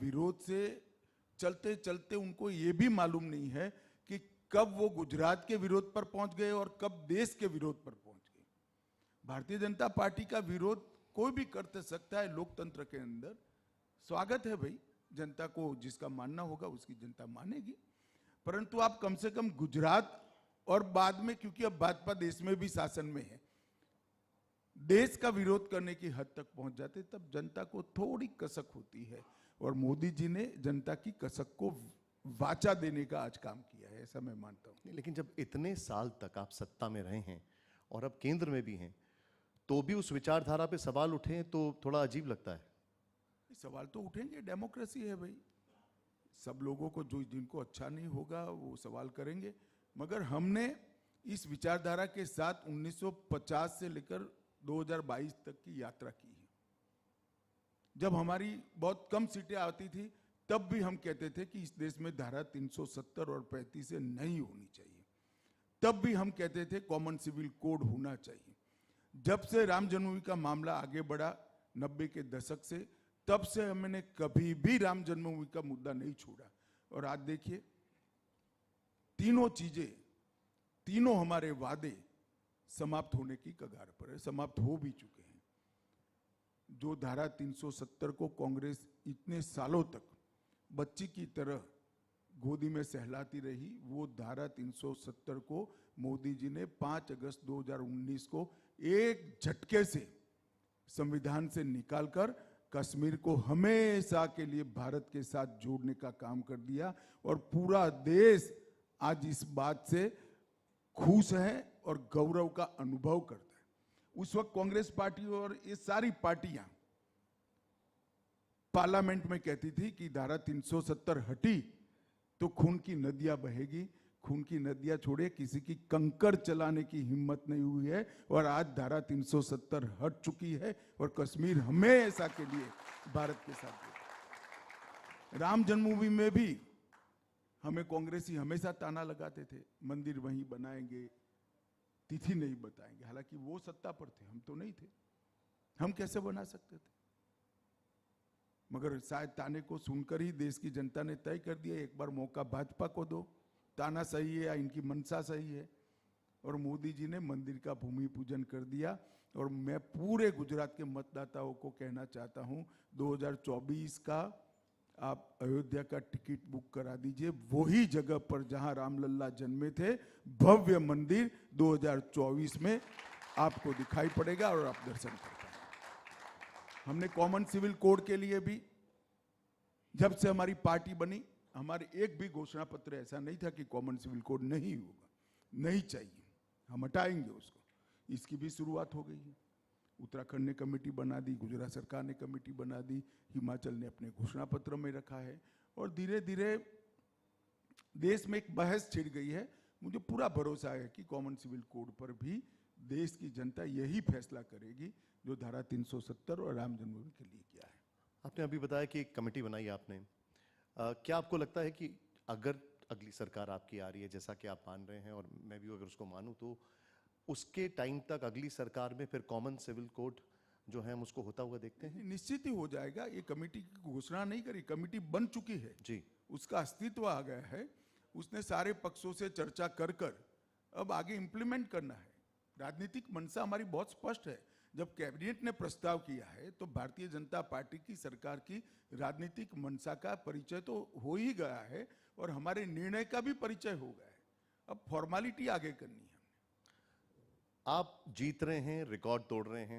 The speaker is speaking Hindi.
विरोध से चलते चलते उनको ये भी मालूम नहीं है कि कब वो गुजरात के विरोध पर पहुंच गए और कब देश के विरोध पर पहुंच गए। भारतीय जनता पार्टी का विरोध कोई भी कर सकता है लोकतंत्र के अंदर। स्वागत है भाई, जनता को जिसका मानना होगा उसकी जनता मानेगी, परंतु आप कम से कम गुजरात और बाद में, क्योंकि अब भाजपा देश में भी शासन में है, देश का विरोध करने की हद तक पहुंच जाते तब जनता को थोड़ी कसक होती है। और मोदी जी ने जनता की कसक को वाचा देने का आज काम किया है, ऐसा मैं मानता हूं। लेकिन जब इतने साल तक आप सत्ता में रहे हैं और अब केंद्र में भी हैं, तो भी उस विचारधारा पे सवाल उठे तो थोड़ा अजीब लगता है। सवाल तो उठेंगे, डेमोक्रेसी है भाई, सब लोगों को जो जिनको अच्छा नहीं होगा वो सवाल करेंगे। मगर हमने इस विचारधारा के साथ 1950 से लेकर 2022 तक की यात्रा की है। जब हमारी बहुत कम सीटें आती थी तब भी हम कहते थे कि इस देश में धारा 370 और 35 नहीं होनी चाहिए। तब भी हम कहते थे कॉमन सिविल कोड होना चाहिए। जब से राम जन्मभूमि का मामला आगे बढ़ा 90 के दशक से, तब से हमने कभी भी राम जन्मभूमि का मुद्दा नहीं छोड़ा। और आज देखिए, तीनों चीजें, तीनों हमारे वादे समाप्त होने की कगार पर है, समाप्त हो भी चुके हैं। जो धारा 370 को कांग्रेस इतने सालों तक बच्ची की तरह गोदी में सहलाती रही, वो धारा 370 को मोदी जी ने 5 अगस्त 2019 को एक झटके से संविधान से निकालकर कश्मीर को हमेशा के लिए भारत के साथ जोड़ने का काम कर दिया। और पूरा देश आज इस बात से खुश है और गौरव का अनुभव करता है। उस वक्त कांग्रेस पार्टी और ये सारी पार्टियां पार्लियामेंट में कहती थी कि धारा 370 हटी तो खून की नदियां बहेगी। खून की नदियां छोड़े, किसी की कंकर चलाने की हिम्मत नहीं हुई है। और आज धारा 370 हट चुकी है और कश्मीर हमेशा के लिए भारत के साथ है। राम जन्मभूमि में भी हमें कांग्रेसी हमेशा ताना लगाते थे, मंदिर वहीं बनाएंगे, तिथि नहीं बताएंगे। हालांकि वो सत्ता पर थे, हम तो नहीं थे, हम कैसे बना सकते थे। मगर शायद ताने को सुनकर ही देश की जनता ने तय कर दिया, एक बार मौका भाजपा को दो, ताना सही है या इनकी मनसा सही है। और मोदी जी ने मंदिर का भूमि पूजन कर दिया। और मैं पूरे गुजरात के मतदाताओं को कहना चाहता हूं, 2024 का आप अयोध्या का टिकट बुक करा दीजिए, वही जगह पर जहां रामलल्ला जन्मे थे, भव्य मंदिर 2024 में आपको दिखाई पड़ेगा और आप दर्शन कर पाएंगे। हमने कॉमन सिविल कोड के लिए भी, जब से हमारी पार्टी बनी, हमारे एक भी घोषणा पत्र ऐसा नहीं था कि कॉमन सिविल कोड नहीं होगा, नहीं चाहिए, हम हटाएंगे उसको। इसकी भी शुरुआत हो गई है। उत्तराखंड ने कमेटी बना दी, गुजरात सरकार ने कमेटी बना दी, हिमाचल ने अपने घोषणा पत्र में रखा है। और धीरे धीरे देश में एक बहस छिड़ गई है। मुझे पूरा भरोसा है कि कॉमन सिविल कोड पर भी देश की जनता यही फैसला करेगी जो धारा 370 और राम जन्मभूमि के लिए किया है। आपने अभी बताया कि एक कमेटी बनाई आपने, क्या आपको लगता है कि अगर अगली सरकार आपकी आ रही है, जैसा कि आप मान रहे हैं और मैं भी अगर उसको मानूं, तो उसके टाइम तक अगली सरकार में फिर कॉमन सिविल कोड जो है हम उसको होता हुआ देखते हैं? निश्चित ही हो जाएगा। ये कमेटी की घोषणा नहीं करी, कमेटी बन चुकी है जी, उसका अस्तित्व आ गया है। उसने सारे पक्षों से चर्चा कर अब आगे इंप्लीमेंट करना है। राजनीतिक मंशा हमारी बहुत स्पष्ट है। जब कैबिनेट ने प्रस्ताव किया है तो भारतीय जनता पार्टी की सरकार की राजनीतिक मंशा का परिचय तो हो ही गया है और हमारे निर्णय का भी परिचय हो गया है। अब फॉर्मेलिटी आगे करनी है। आप जीत रहे हैं, रिकॉर्ड तोड़ रहे हैं।